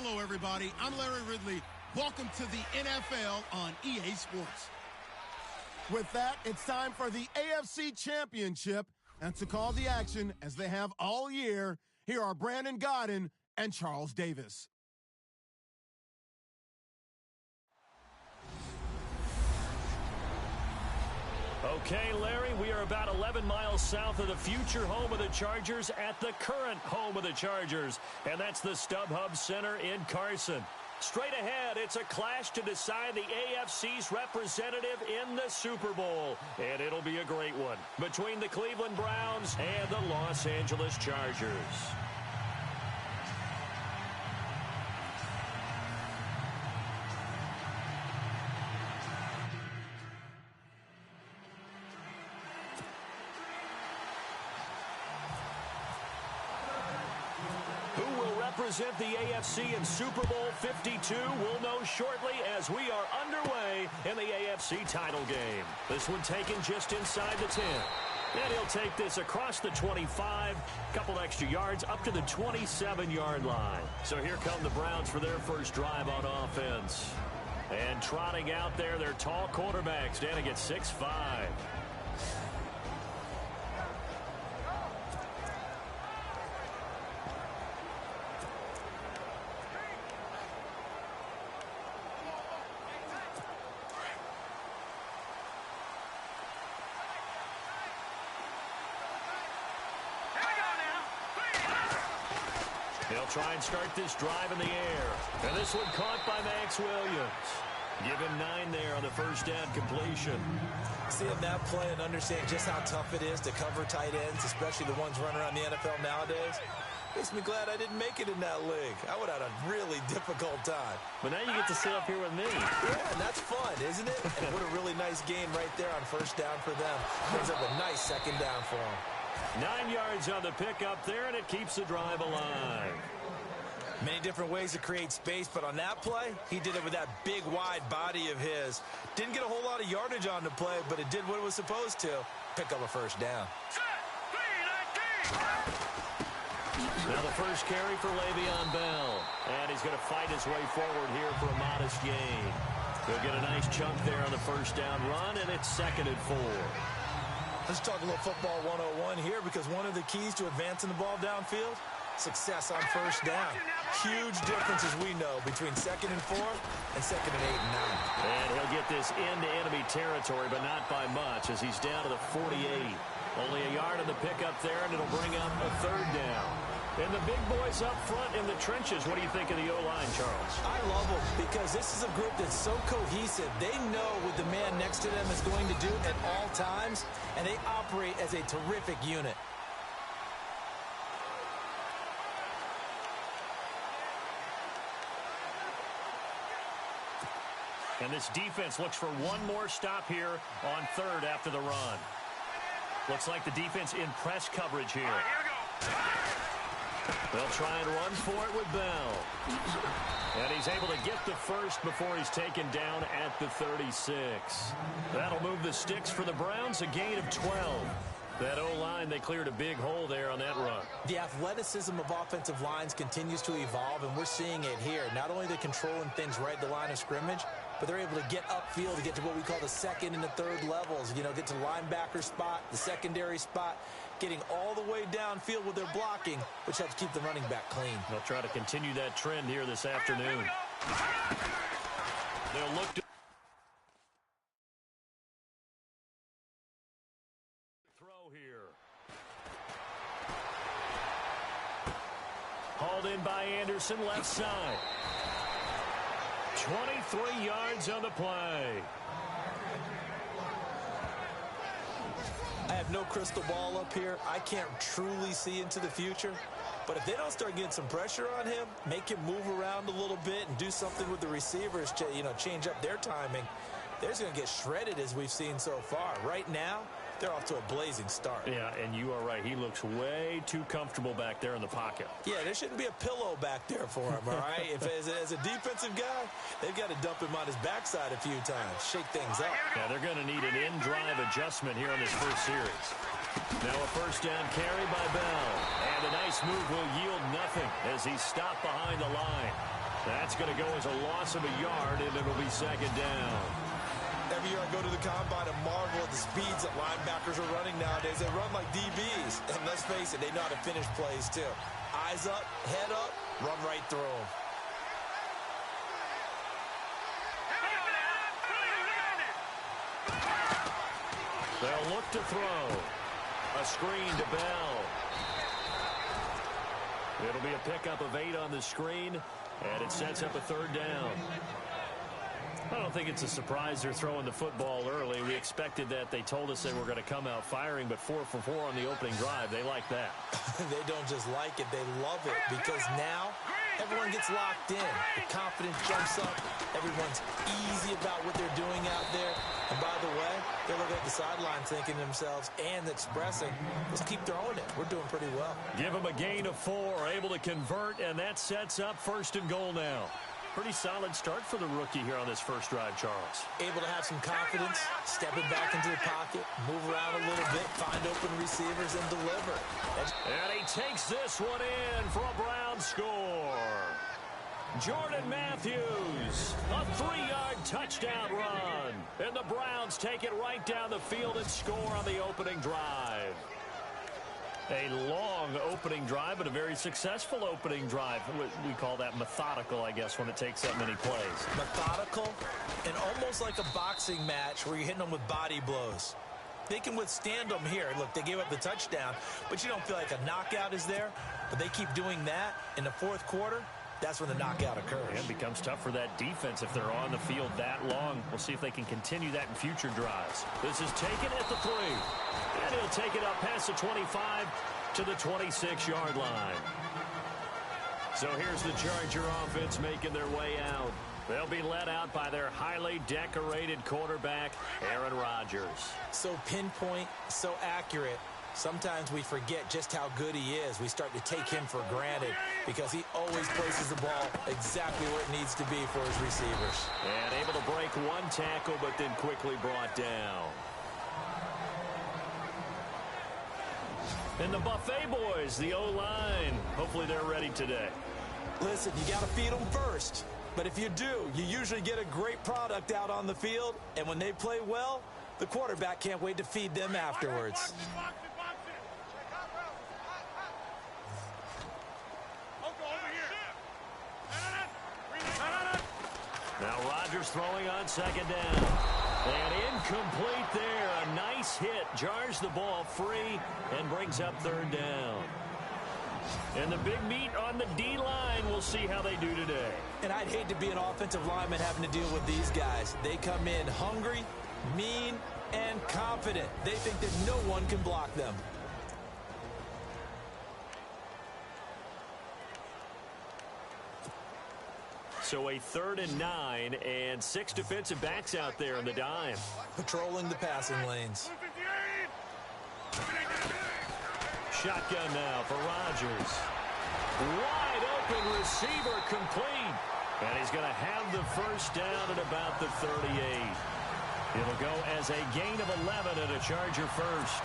Hello, everybody. I'm Larry Ridley. Welcome to the NFL on EA Sports. With that, it's time for the AFC Championship. And to call the action, as they have all year, here are Brandon Godden and Charles Davis. Okay, Larry, we are about 11 miles south of the future home of the Chargers at the current home of the Chargers, and that's the StubHub Center in Carson. Straight ahead, it's a clash to decide the AFC's representative in the Super Bowl, and it'll be a great one between the Cleveland Browns and the Los Angeles Chargers. Represent the AFC in Super Bowl 52. We'll know shortly as we are underway in the AFC title game. This one taken just inside the 10. And he'll take this across the 25, couple extra yards up to the 27-yard line. So here come the Browns for their first drive on offense. And trotting out there, their tall quarterback standing at 6'5". They'll try and start this drive in the air. And this one caught by Max Williams. Give him 9 there on the first down completion. Seeing that play and understand just how tough it is to cover tight ends, especially the ones running around the NFL nowadays, makes me glad I didn't make it in that league. I would have had a really difficult time. But now you get to sit up here with me. Yeah, and that's fun, isn't it? And what a really nice game right there on first down for them. Brings up a nice second down for them. 9 yards on the pickup there, and it keeps the drive alive. Many different ways to create space, but on that play, he did it with that big, wide body of his. Didn't get a whole lot of yardage on the play, but it did what it was supposed to. Pick up a first down. Now the first carry for Le'Veon Bell. And he's going to fight his way forward here for a modest gain. He'll get a nice chunk there on the first down run, and it's 2nd and 4. Let's talk a little football 101 here, because one of the keys to advancing the ball downfield, success on first down. Huge difference, as we know, between 2nd and 4 and 2nd and 8 and 9. And he'll get this into enemy territory, but not by much, as he's down to the 48. Only a yard on the pickup there, and it'll bring up a 3rd down. And the big boys up front in the trenches. What do you think of the O-line, Charles? I love them, because this is a group that's so cohesive. They know what the man next to them is going to do at all times, and they operate as a terrific unit. And this defense looks for one more stop here on 3rd after the run. Looks like the defense in press coverage here. All right, here we go. They'll try and run for it with Bell. And he's able to get the first before he's taken down at the 36. That'll move the sticks for the Browns, a gain of 12. That O-line, they cleared a big hole there on that run. The athleticism of offensive lines continues to evolve, and we're seeing it here. Not only they're controlling things right at the line of scrimmage, but they're able to get upfield to get to what we call the 2nd and the 3rd levels. You know, get to the linebacker spot, the secondary spot, getting all the way downfield with their blocking, which helps keep the running back clean. They'll try to continue that trend here this afternoon. They'll look to throw here. Hauled in by Anderson, left side. 23 yards on the play. I have no crystal ball up here. I can't truly see into the future. But if they don't start getting some pressure on him, make him move around a little bit and do something with the receivers to, change up their timing, they're just going to get shredded as we've seen so far. Right now, they're off to a blazing start. Yeah, and you are right. He looks way too comfortable back there in the pocket. Yeah, there shouldn't be a pillow back there for him, all right? As a defensive guy, they've got to dump him on his backside a few times, shake things up. Yeah, they're going to need an in-drive adjustment here in this first series. Now a first down carry by Bell. And a nice move will yield nothing as he's stopped behind the line. That's going to go as a loss of a yard, and it'll be second down. Every year I go to the combine and marvel at the speeds that linebackers are running nowadays. They run like DBs. And let's face it, they know how to finish plays too. Eyes up, head up, run right through them. They'll look to throw. A screen to Bell. It'll be a pickup of 8 on the screen, and it sets up a third down. I don't think it's a surprise they're throwing the football early. We expected that. They told us they were going to come out firing, but 4 for 4 on the opening drive. They like that. They don't just like it, they love it, because now everyone gets locked in. The confidence jumps up. Everyone's easy about what they're doing out there. And by the way, they're looking at the sideline thinking to themselves and expressing, let's keep throwing it. We're doing pretty well. Give them a gain of 4, able to convert, and that sets up first and goal now. Pretty solid start for the rookie here on this first drive, Charles. Able to have some confidence, stepping back into the pocket, move around a little bit, find open receivers, and deliver. And he takes this one in for a Brown score. Jordan Matthews, a 3-yard touchdown run. And the Browns take it right down the field and score on the opening drive. A long opening drive, but a very successful opening drive. We call that methodical, I guess, when it takes that many plays. Methodical and almost like a boxing match where you're hitting them with body blows. They can withstand them here. Look, they gave up the touchdown, but you don't feel like a knockout is there. But they keep doing that in the fourth quarter. That's when the knockout occurs. And it becomes tough for that defense if they're on the field that long. We'll see if they can continue that in future drives. This is taken at the 3. And he'll take it up past the 25 to the 26-yard line. So here's the Charger offense making their way out. They'll be led out by their highly decorated quarterback, Aaron Rodgers. So pinpoint, so accurate. Sometimes we forget just how good he is. We start to take him for granted because he always places the ball exactly where it needs to be for his receivers. And able to break one tackle, but then quickly brought down. And the Buffet boys, the O-line, hopefully they're ready today. Listen, you got to feed them first. But if you do, you usually get a great product out on the field. And when they play well, the quarterback can't wait to feed them afterwards. Now Rodgers throwing on second down. And incomplete there. A nice hit. Jars the ball free and brings up third down. And the big meat on the D-line. We'll see how they do today. And I'd hate to be an offensive lineman having to deal with these guys. They come in hungry, mean, and confident. They think that no one can block them. So a 3rd and 9 and 6 defensive backs out there in the dime. Patrolling the passing lanes. Shotgun now for Rodgers. Wide open receiver complete. And he's going to have the first down at about the 38. It'll go as a gain of 11 and a Charger first.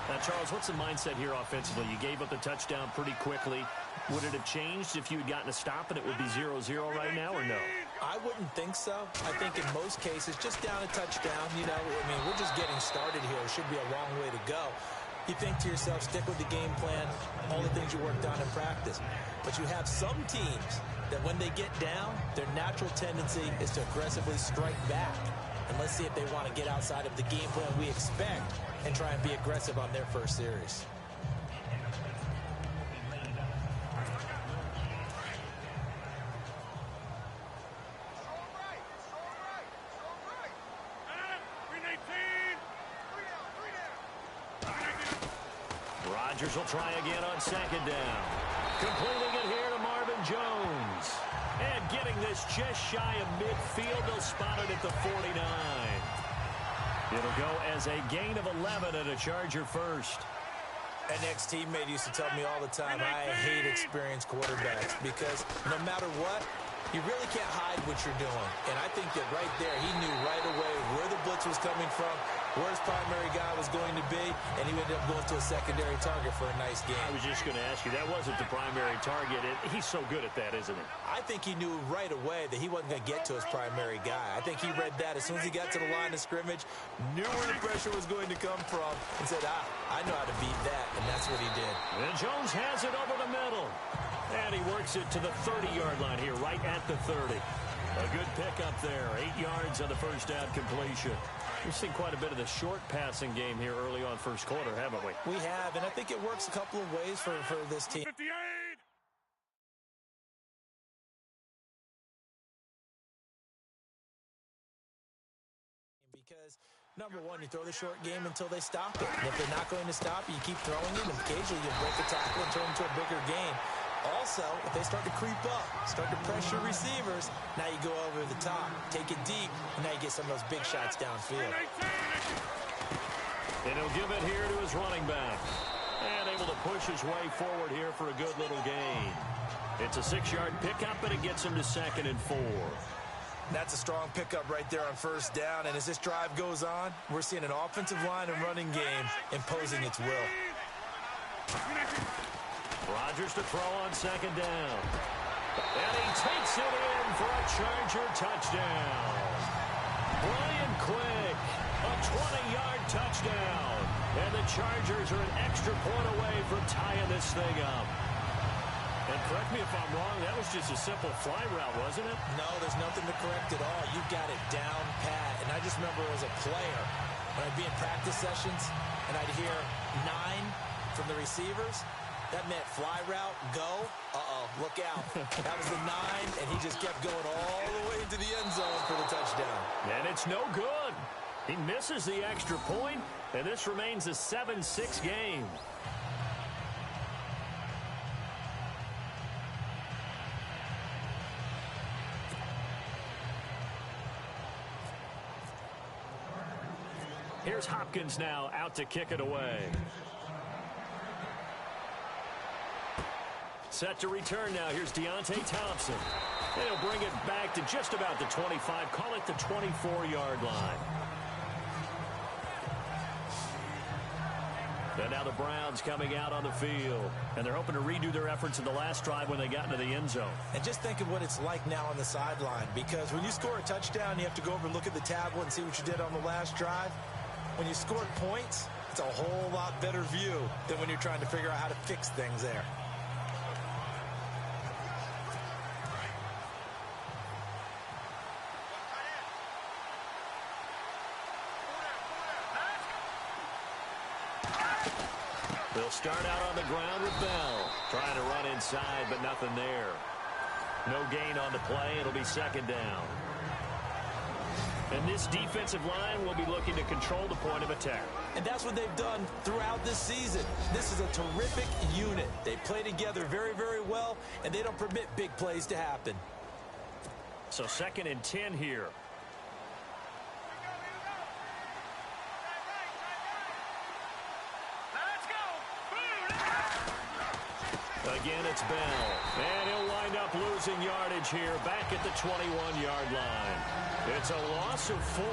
Now, Charles, what's the mindset here offensively? You gave up the touchdown pretty quickly. Would it have changed if you had gotten a stop and it would be 0-0 right now, or no? I wouldn't think so. I think in most cases, just down a touchdown, you know, I mean, we're just getting started here. It should be a long way to go. You think to yourself, stick with the game plan, all the things you worked on in practice. But you have some teams that when they get down, their natural tendency is to aggressively strike back. And let's see if they want to get outside of the game plan we expect and try and be aggressive on their first series. Rodgers will try again on second down. Completing it here to Marvin Jones. And getting this just shy of midfield. They'll spot it at the 49. It'll go as a gain of 11 and a Charger first. An ex-teammate used to tell me all the time, I hate experienced quarterbacks because no matter what, you really can't hide what you're doing. And I think that right there, he knew right away where the blitz was coming from where his primary guy was going to be, and he ended up going to a secondary target for a nice game. I was just going to ask you, that wasn't the primary target. He's so good at that, isn't he? I think he knew right away that he wasn't going to get to his primary guy. I think he read that as soon as he got to the line of scrimmage, knew where the pressure was going to come from, and said, I know how to beat that, and that's what he did. And Jones has it over the middle. And he works it to the 30-yard line here, right at the 30. A good pickup there, 8 yards on the first down completion. We've seen quite a bit of the short passing game here early on first quarter, haven't we? We have, and I think it works a couple of ways for this team. 58! Because, number one, you throw the short game until they stop it. And if they're not going to stop it, you keep throwing it, and occasionally you break a tackle and turn it into a bigger gain. Also, if they start to creep up, start to pressure receivers, now you go over the top, take it deep, and now you get some of those big shots downfield. And he'll give it here to his running back. And able to push his way forward here for a good little gain. It's a 6-yard pickup, and it gets him to 2nd and 4. That's a strong pickup right there on first down, and as this drive goes on, we're seeing an offensive line and running game imposing its will. Rodgers to throw on 2nd down. And he takes it in for a Charger touchdown. Brian Quick, a 20-yard touchdown. And the Chargers are an extra point away from tying this thing up. And correct me if I'm wrong, that was just a simple fly route, wasn't it? No, there's nothing to correct at all. You've got it down pat. And I just remember as a player, when I'd be in practice sessions, and I'd hear 9 from the receivers, that meant fly route, go, look out. That was the 9, and he just kept going all the way into the end zone for the touchdown. And it's no good. He misses the extra point, and this remains a 7-6 game. Here's Hopkins now out to kick it away. Set to return now. Here's Deontay Thompson. And he'll bring it back to just about the 25. Call it the 24-yard line. And now the Browns coming out on the field. And they're hoping to redo their efforts in the last drive when they got into the end zone. And just think of what it's like now on the sideline. Because when you score a touchdown, you have to go over and look at the tablet and see what you did on the last drive. When you scored points, it's a whole lot better view than when you're trying to figure out how to fix things there. They'll start out on the ground with Bell. Trying to run inside, but nothing there. No gain on the play. It'll be 2nd down. And this defensive line will be looking to control the point of attack. And that's what they've done throughout this season. This is a terrific unit. They play together very, very well, and they don't permit big plays to happen. So 2nd and 10 here. Again, it's Bell. And he'll wind up losing yardage here back at the 21-yard line. It's a loss of 4.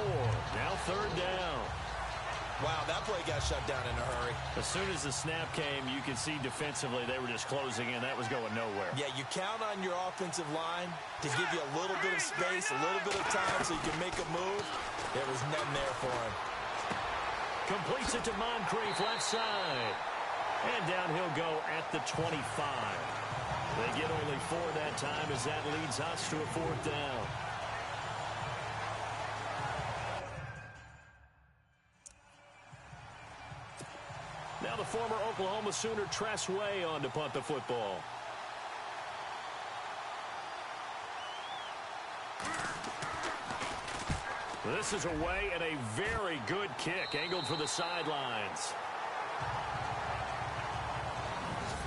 Now 3rd down. Wow, that play got shut down in a hurry. As soon as the snap came, you could see defensively they were just closing in. That was going nowhere. Yeah, you count on your offensive line to give you a little bit of space, a little bit of time so you can make a move. There was none there for him. Completes it to Moncrief, left side. And down he'll go at the 25. They get only 4 that time as that leads us to a 4th down. Now the former Oklahoma Sooner Tress Way on to punt the football. This is away and a very good kick angled for the sidelines.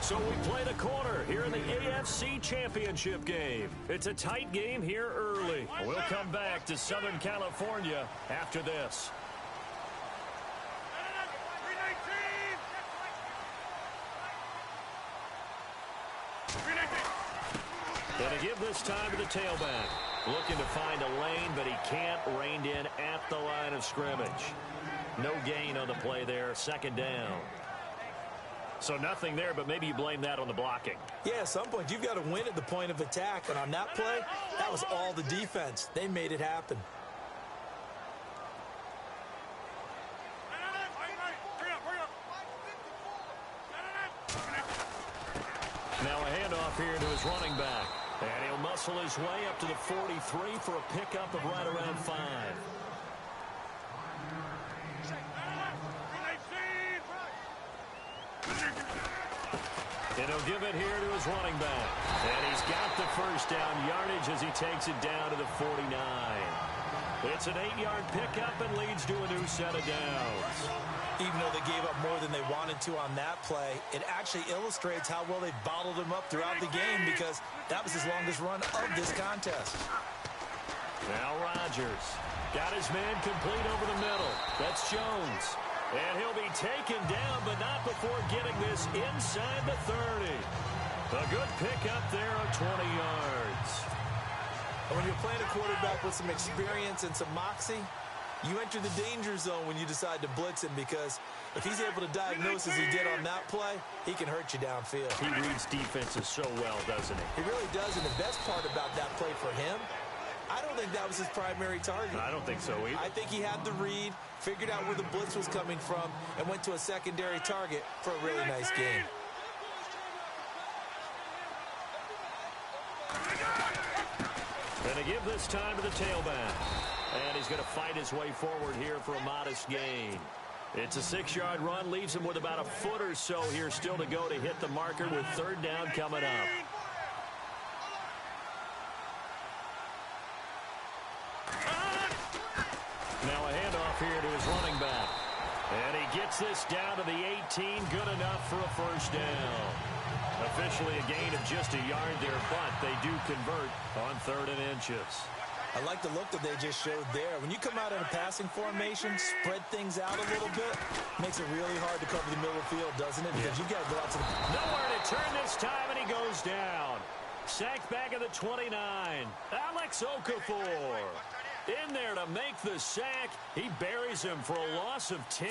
So we played a quarter here in the AFC Championship game. It's a tight game here early. We'll come back to Southern California after this. Going to give this time to the tailback. Looking to find a lane, but he can't. Reined in at the line of scrimmage. No gain on the play there. Second down. So nothing there, but maybe you blame that on the blocking. Yeah, at some point, you've got to win at the point of attack. And on that play, that was all the defense. They made it happen. Now a handoff here to his running back. And he'll muscle his way up to the 43 for a pickup of right around 5. And he'll give it here to his running back. And he's got the first down yardage as he takes it down to the 49. It's an 8-yard pickup and leads to a new set of downs. Even though they gave up more than they wanted to on that play, it actually illustrates how well they bottled him up throughout the game because that was his longest run of this contest. Now Rodgers got his man complete over the middle. That's Jones. And he'll be taken down, but not before getting this inside the 30. A good pickup there of 20 yards. And when you're playing a quarterback with some experience and some moxie, you enter the danger zone when you decide to blitz him because if he's able to diagnose as he did on that play, he can hurt you downfield. He reads defenses so well, doesn't he? He really does, and the best part about that play for him, I don't think that was his primary target. I don't think so either. I think he had the read, figured out where the blitz was coming from, and went to a secondary target for a really nice game. Going to give this time to the tailback. And he's going to fight his way forward here for a modest gain. It's a 6-yard run, leaves him with about a foot or so here still to go to hit the marker with third down coming up. Now a handoff here to his running back. And he gets this down to the 18, good enough for a first down. Officially a gain of just a yard there, but they do convert on 3rd and inches. I like the look that they just showed there. When you come out in a passing formation, spread things out a little bit, makes it really hard to cover the middle of the field, doesn't it? Because you've got to go out to the... Nowhere to turn this time, and he goes down. Sacked back at the 29. Alex Okafor in there to make the sack. He buries him for a loss of 10.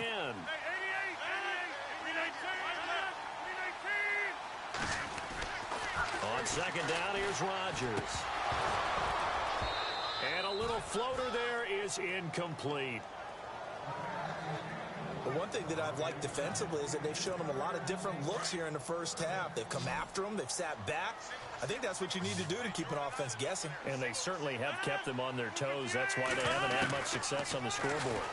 On second down, here's Rodgers. And a little floater there is incomplete. But one thing that I've liked defensively is that they've shown him a lot of different looks here in the first half. They've come after him. They've sat back. I think that's what you need to do to keep an offense guessing. And they certainly have kept them on their toes. That's why they haven't had much success on the scoreboard.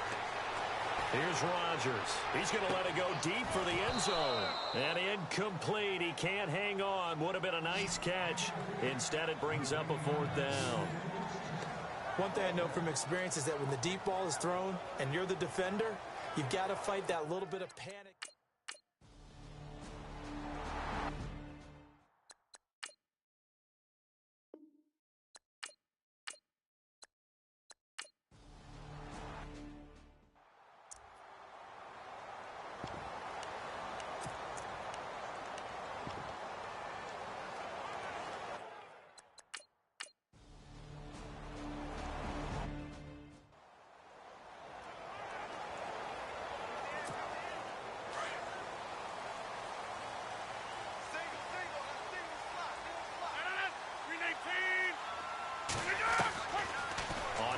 Here's Rodgers. He's going to let it go deep for the end zone. And incomplete. He can't hang on. Would have been a nice catch. Instead, it brings up a 4th down. One thing I know from experience is that when the deep ball is thrown and you're the defender, you've got to fight that little bit of panic.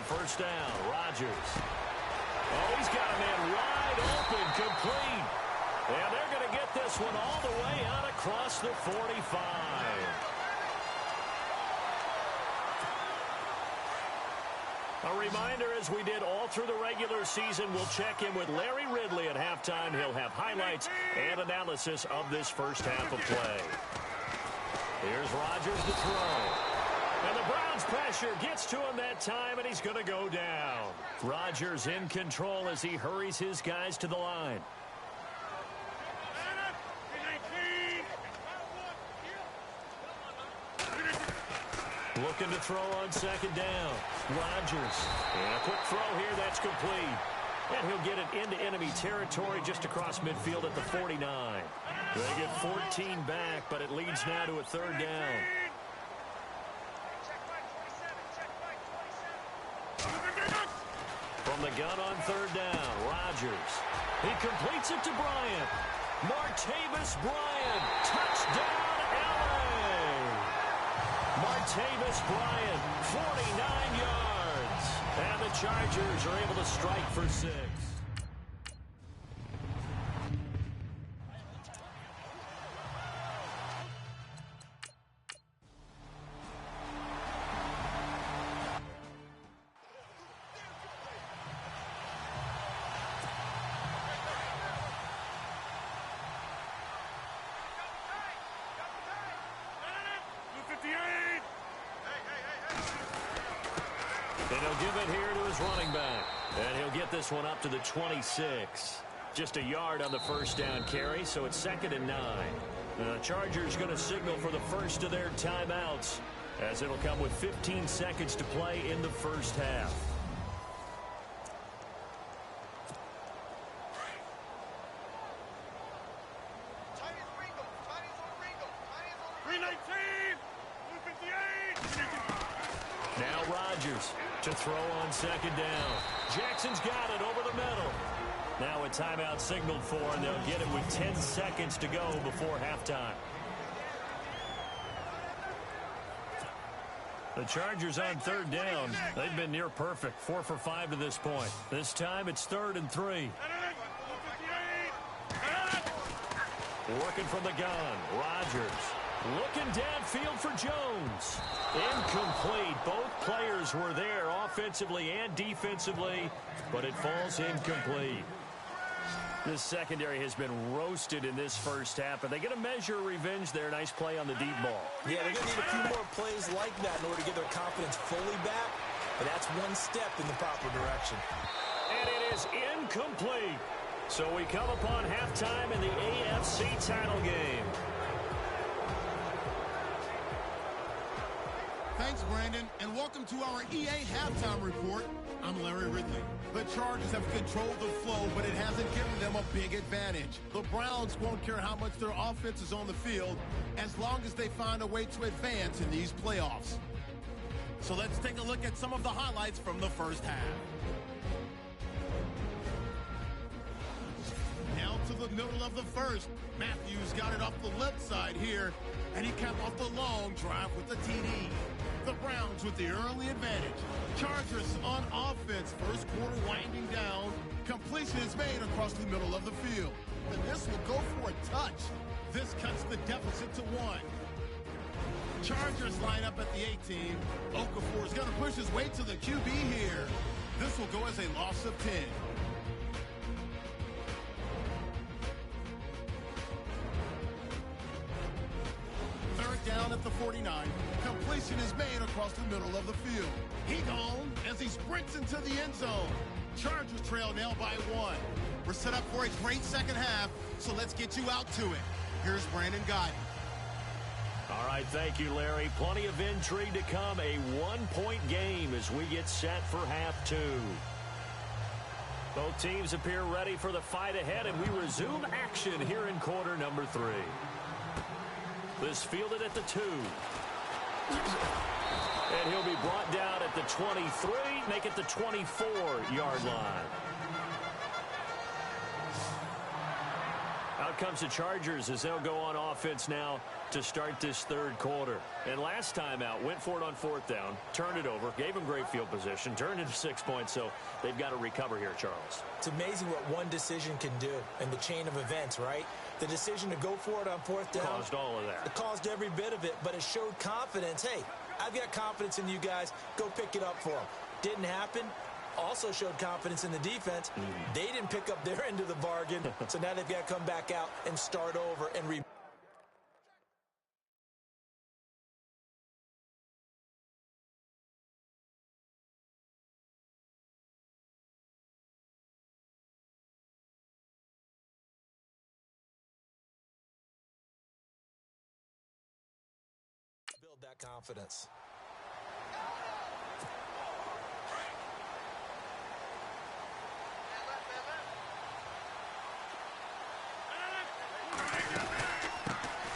First down, Rodgers. Oh, he's got a man wide open, complete. And they're going to get this one all the way out across the 45. A reminder, as we did all through the regular season, we'll check in with Larry Ridley at halftime. He'll have highlights and analysis of this first half of play. Here's Rodgers to throw. And the Browns pressure gets to him that time, and he's going to go down. Rodgers in control as he hurries his guys to the line. Looking to throw on second down. Rodgers. And a quick throw here, that's complete. And he'll get it into enemy territory just across midfield at the 49. They get 14 back, but it leads now to a 3rd down. From the gun on third down, Rodgers. He completes it to Bryant. Martavis Bryant. Touchdown, LA. Martavis Bryant, 49 yards. And the Chargers are able to strike for 6. And he'll give it here to his running back. And he'll get this one up to the 26. Just a yard on the first down carry, so it's 2nd and 9. The Chargers going to signal for the first of their timeouts, as it'll come with 15 seconds to play in the first half. Now Rodgers to throw on 2nd down. Jackson's got it over the middle. Now a timeout signaled for, and they'll get it with 10 seconds to go before halftime. The Chargers on 3rd down. They've been near perfect, 4 for 5 to this point. This time it's 3rd and 3. Working from the gun, Rodgers. Looking downfield for Jones. Incomplete. Both players were there offensively and defensively, but it falls incomplete. This secondary has been roasted in this first half, but they get a measure of revenge there. Nice play on the deep ball. Yeah, they're going to need a few more plays like that in order to get their confidence fully back, but that's one step in the proper direction. And it is incomplete. So we come upon halftime in the AFC title game. Thanks, Brandon, and welcome to our EA Halftime Report. I'm Larry Ridley. The Chargers have controlled the flow, but it hasn't given them a big advantage. The Browns won't care how much their offense is on the field as long as they find a way to advance in these playoffs. So let's take a look at some of the highlights from the first half. Now to the middle of the first. Matthews got it off the left side here, and he capped off the long drive with the TD. The Browns with the early advantage. Chargers on offense. First quarter winding down. Completion is made across the middle of the field. And this will go for a touch. This cuts the deficit to 1. Chargers line up at the 18. Okafor is going to push his way to the QB here. This will go as a loss of 10. Down at the 49. Completion is made across the middle of the field. He gone as he sprints into the end zone. Chargers trail now by 1. We're set up for a great second half, so let's get you out to it. Here's Brandon Guyton. All right, thank you, Larry. Plenty of intrigue to come. A one-point game as we get set for half 2. Both teams appear ready for the fight ahead, and we resume action here in quarter number 3. This fielded at the 2. And he'll be brought down at the 23, make it the 24-yard line. Out comes the Chargers as they'll go on offense now to start this third quarter. And last time out, went for it on 4th down, turned it over, gave them great field position, turned it to 6 points, so they've got to recover here, Charles. It's amazing what one decision can do in the chain of events, right? The decision to go for it on 4th down caused all of that. It caused every bit of it, but it showed confidence. Hey, I've got confidence in you guys. Go pick it up for them. Didn't happen. Also showed confidence in the defense. They didn't pick up their end of the bargain, so now they've got to come back out and start over and build that confidence.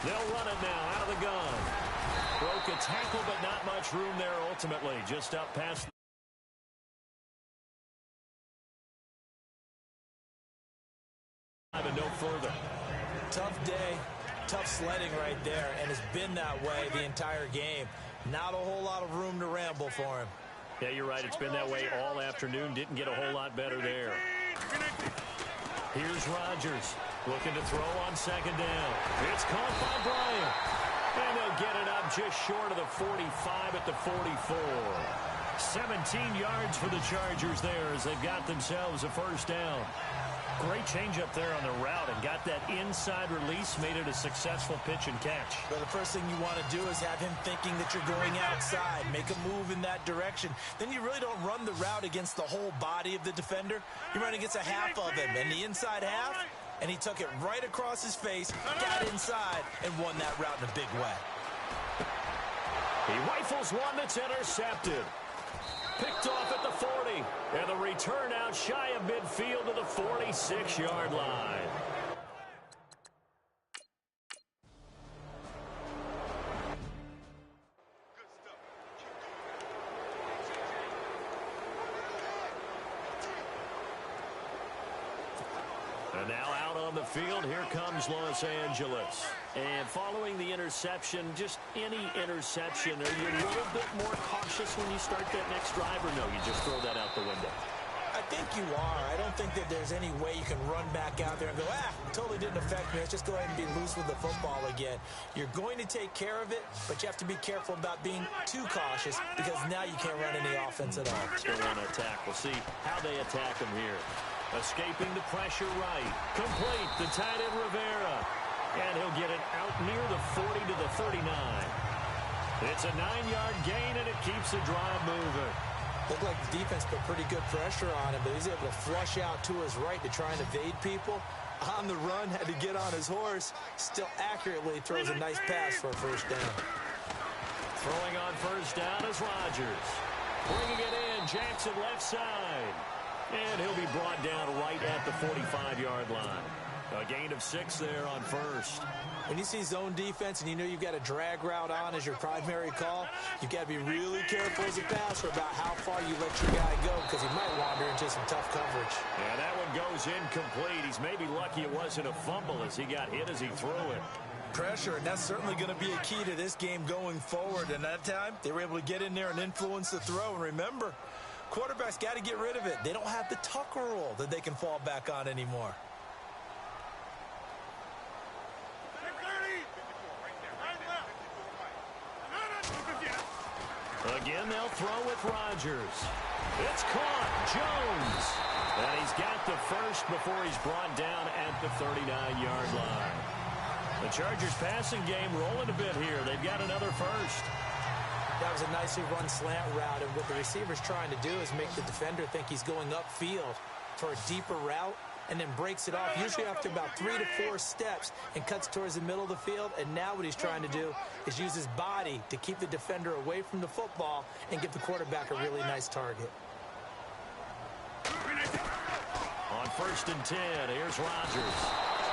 They'll run it now out of the gun. Broke a tackle, but not much room there ultimately. Just up past tough sledding right there, and it's been that way the entire game. Not a whole lot of room to ramble for him. Yeah, you're right. It's been that way all afternoon. Didn't get a whole lot better there. Here's Rodgers looking to throw on second down. It's caught by Bryant. And they'll get it up just short of the 45 at the 44. 17 yards for the Chargers there as they've got themselves a first down. Great change up there on the route and got that inside release, made it a successful pitch and catch. But the first thing you want to do is have him thinking that you're going outside, make a move in that direction. Then you really don't run the route against the whole body of the defender. You run against a half of him, and the inside half, and he took it right across his face, got inside, and won that route in a big way. He rifles one that's intercepted. Picked off at the 40, and the return out shy of midfield to the 46-yard line. And now out on the field, here comes Los Angeles. And following the interception, just any interception, are you a little bit more cautious when you start that next drive, or no, you just throw that out the window? I think you are. I don't think that there's any way you can run back out there and go, totally didn't affect me. Let's just go ahead and be loose with the football again. You're going to take care of it, but you have to be careful about being too cautious because now you can't run any offense at all. Still want to attack. We'll see how they attack him here. Escaping the pressure right. Complete the tight end Rivera. And he'll get it out near the 40 to the 39. It's a 9-yard gain, and it keeps the drive moving. Looked like the defense put pretty good pressure on him, but he's able to flush out to his right to try and evade people. On the run, had to get on his horse. Still accurately throws a nice pass for a first down. Throwing on first down is Rodgers. Bringing it in, Jackson left side. And he'll be brought down right at the 45-yard line. A gain of 6 there on first. When you see zone defense and you know you've got a drag route on as your primary call, you've got to be really careful as a passer about how far you let your guy go because he might wander into some tough coverage. And that one goes incomplete. He's maybe lucky it wasn't a fumble as he got hit as he threw it. Pressure, and that's certainly going to be a key to this game going forward. And that time, they were able to get in there and influence the throw. And remember, quarterbacks got to get rid of it. They don't have the Tucker rule that they can fall back on anymore. Again, they'll throw with Rodgers. It's caught. Jones. And he's got the first before he's brought down at the 39-yard line. The Chargers passing game rolling a bit here. They've got another first. That was a nicely run slant route, and what the receiver's trying to do is make the defender think he's going upfield for a deeper route and then breaks it off, usually after about 3 to 4 steps, and cuts towards the middle of the field. And now what he's trying to do is use his body to keep the defender away from the football and give the quarterback a really nice target. On 1st and 10, here's Rodgers.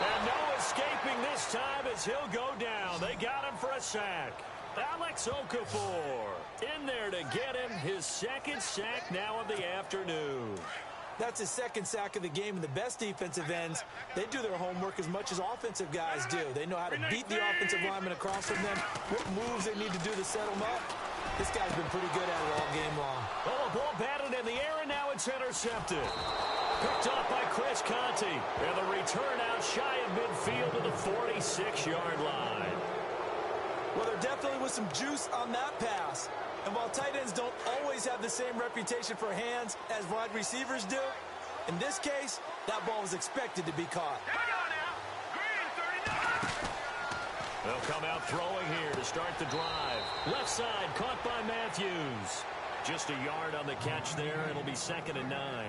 And no escaping this time as he'll go down. They got him for a sack. Alex Okafor in there to get him his second sack now of the afternoon. That's his second sack of the game, and the best defensive ends, they do their homework as much as offensive guys do. They know how to beat the offensive lineman across from them, what moves they need to do to set them up. This guy's been pretty good at it all game long. Oh, a ball batted in the air, and now it's intercepted. Picked up by Chris Conte, and the return out shy of midfield to the 46-yard line. Well, there definitely was some juice on that pass. And while tight ends don't always have the same reputation for hands as wide receivers do, in this case, that ball was expected to be caught. They'll come out throwing here to start the drive. Left side caught by Matthews. Just a yard on the catch there. It'll be 2nd and 9.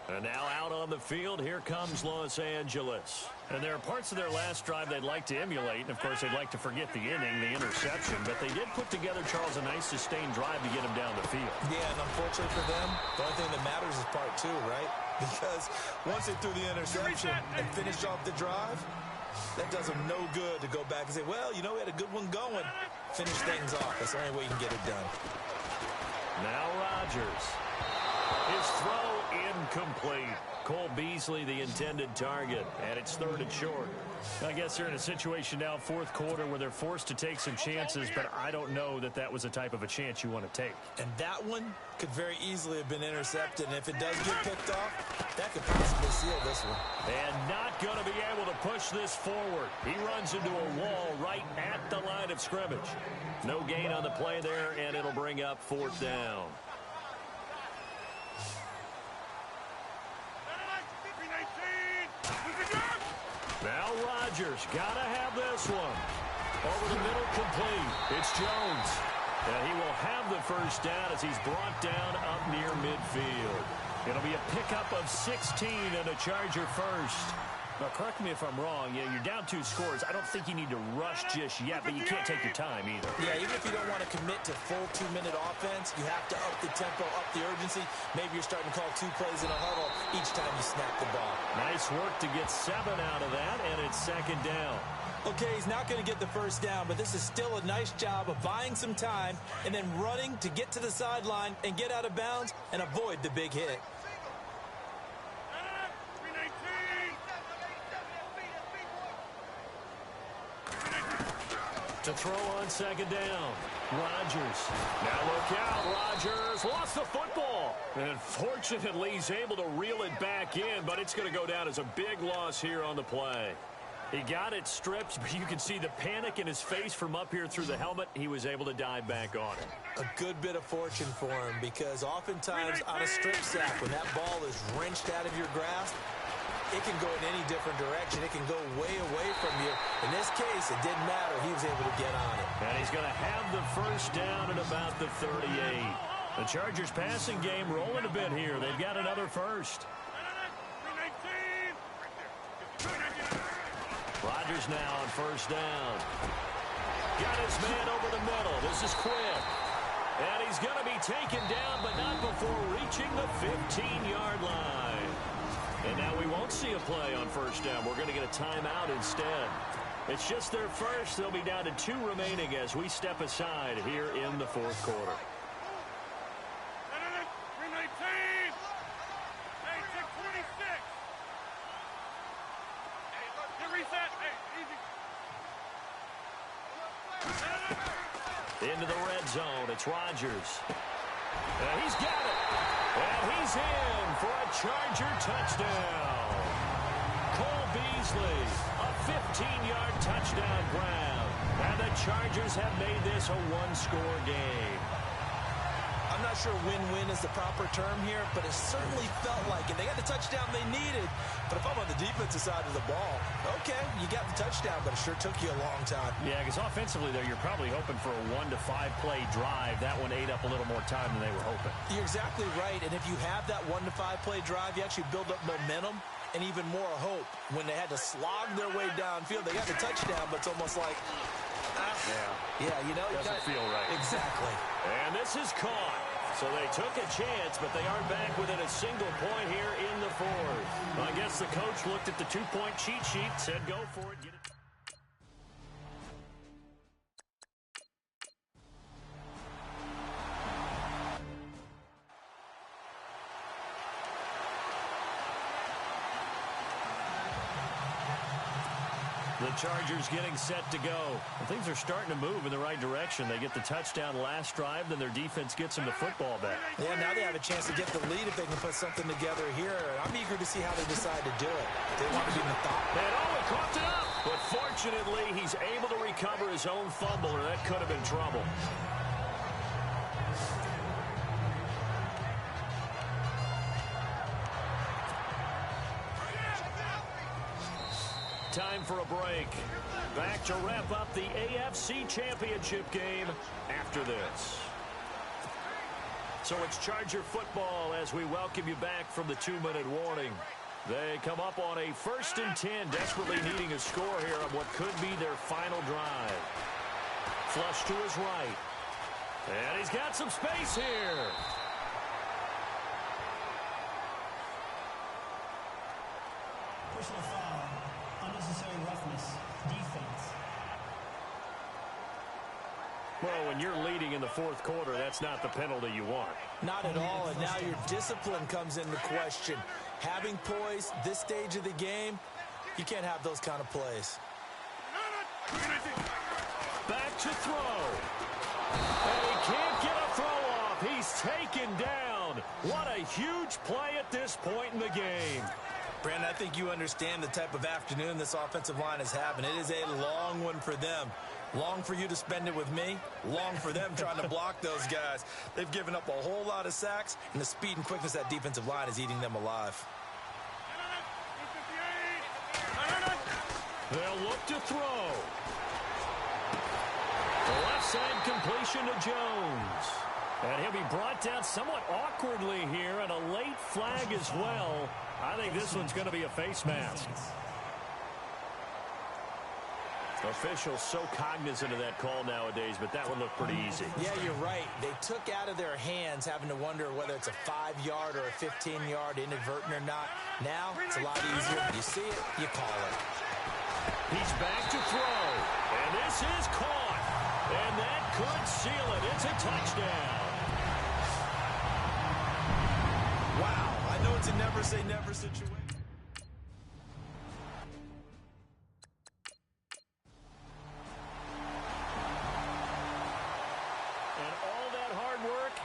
And now out on the field, here comes Los Angeles. And there are parts of their last drive they'd like to emulate. And, of course, they'd like to forget the inning, the interception. But they did put together, Charles, a nice sustained drive to get him down the field. Yeah, and unfortunately for them, the only thing that matters is part 2, right? Because once they threw the interception and finished off the drive, that does them no good to go back and say, well, you know, we had a good one going. Finish things off. That's the only way you can get it done. Now Rodgers. His throw incomplete. Cole Beasley, the intended target, and it's 3rd and short. I guess they're in a situation now, 4th quarter, where they're forced to take some chances, but I don't know that that was the type of a chance you want to take. And that one could very easily have been intercepted, and if it does get picked off, that could possibly seal this one. And not going to be able to push this forward. He runs into a wall right at the line of scrimmage. No gain on the play there, and it'll bring up 4th down. Now Rodgers got to have this one. Over the middle, complete. It's Jones. And he will have the first down as he's brought down up near midfield. It'll be a pickup of 16 and a Charger first. Now, correct me if I'm wrong. You're down 2 scores. I don't think you need to rush just yet, but you can't take your time either. Yeah, even if you don't want to commit to full 2-minute offense, you have to up the tempo, up the urgency. Maybe you're starting to call 2 plays in a huddle each time you snap the ball. Nice work to get 7 out of that, and it's 2nd down. Okay, he's not going to get the first down, but this is still a nice job of buying some time and then running to get to the sideline and get out of bounds and avoid the big hit. To throw on 2nd down. Rodgers. Now look out. Rodgers lost the football. And fortunately, he's able to reel it back in, but it's going to go down as a big loss here on the play. He got it stripped, but you can see the panic in his face from up here through the helmet. He was able to dive back on it. A good bit of fortune for him, because oftentimes on a strip sack, when that ball is wrenched out of your grasp, it can go in any different direction. It can go way away from you. In this case, it didn't matter. He was able to get on it. And he's going to have the first down at about the 38. The Chargers passing game rolling a bit here. They've got another first. Rodgers now on first down. Got his man over the middle. This is quick. And he's going to be taken down, but not before reaching the 15-yard line. And now we won't see a play on first down. We're going to get a timeout instead. It's just their first. They'll be down to 2 remaining as we step aside here in the 4th quarter. Into the red zone. It's Rodgers. And he's got it. And he's in for a Charger touchdown. Cole Beasley, a 15-yard touchdown grab. And the Chargers have made this a 1-score game. I'm not sure win-win is the proper term here, but it certainly felt like it. They got the touchdown they needed, but if I'm on the defensive side of the ball, okay, you got the touchdown, but it sure took you a long time. Yeah, because offensively there, you're probably hoping for a 1 to 5 play drive. That one ate up a little more time than they were hoping. You're exactly right, and if you have that 1 to 5 play drive, you actually build up momentum and even more hope. When they had to slog their way downfield, they got the touchdown, but it's almost like, yeah, you know, doesn't feel right. Exactly. And this is caught. So they took a chance, but they aren't back within a single point here in the 4th. I guess the coach looked at the 2-point cheat sheet, said go for it, get it. The Chargers getting set to go. And things are starting to move in the right direction. They get the touchdown last drive, then their defense gets them the football back. Yeah, now they have a chance to get the lead if they can put something together here. I'm eager to see how they decide to do it. They want to be methodical. And he coughed it up. But fortunately, he's able to recover his own fumble, or that could have been trouble. Time for a break. Back to wrap up the AFC Championship game after this. So it's Charger football as we welcome you back from the 2-minute warning. They come up on a 1st and 10, desperately needing a score here on what could be their final drive. Flush to his right. And he's got some space here. Personal foul. Unnecessary roughness. Defense. Well, when you're leading in the fourth quarter, that's not the penalty you want. Not at all, and now your discipline comes into question. Having poise this stage of the game, you can't have those kind of plays. Back to throw. And he can't get a throw off. He's taken down. What a huge play at this point in the game. Brandon, I think you understand the type of afternoon this offensive line is having. It is a long one for them. Long for you to spend it with me. Long for them trying to block those guys. They've given up a whole lot of sacks, and the speed and quickness of that defensive line is eating them alive. They'll look to throw. The left side completion to Jones. And he'll be brought down somewhat awkwardly here, and a late flag as well. I think this one's going to be a face mask. Officials so cognizant of that call nowadays, but that one looked pretty easy. Yeah, you're right. They took out of their hands having to wonder whether it's a 5-yard or a 15-yard inadvertent or not. Now, it's a lot easier. You see it, you call it. He's back to throw, and this is caught. And that could seal it. It's a touchdown. Wow, I know it's a never-say-never situation.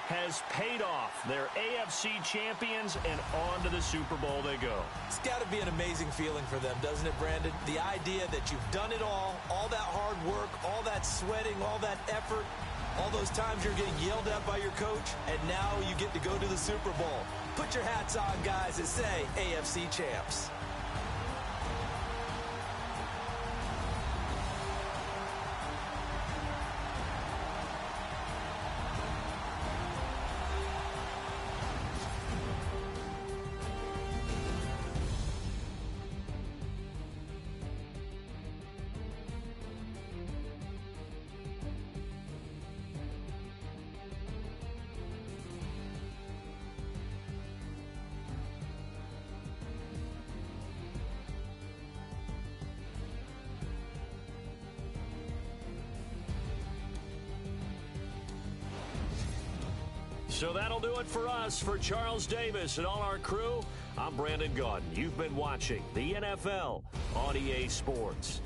Has paid off. They're AFC champions, and on to the Super Bowl they go. It's got to be an amazing feeling for them, doesn't it, Brandon? The idea that you've done it all that hard work, all that sweating, all that effort, all those times you're getting yelled at by your coach, and now you get to go to the Super Bowl. Put your hats on, guys, and say AFC champs. So that'll do it for us. For Charles Davis and all our crew, I'm Brandon Gaudin. You've been watching the NFL on EA Sports.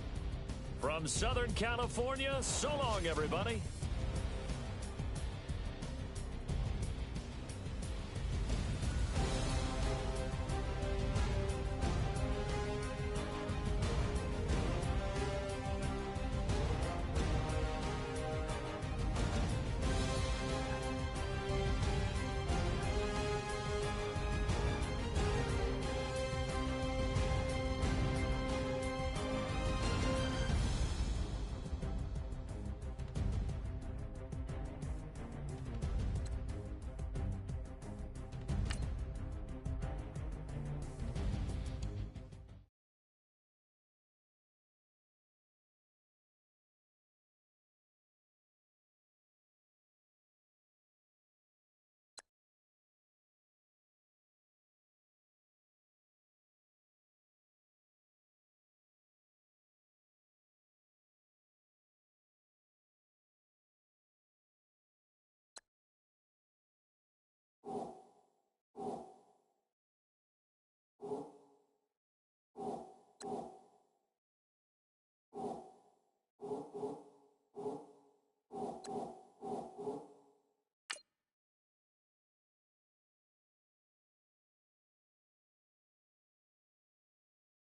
From Southern California, so long, everybody.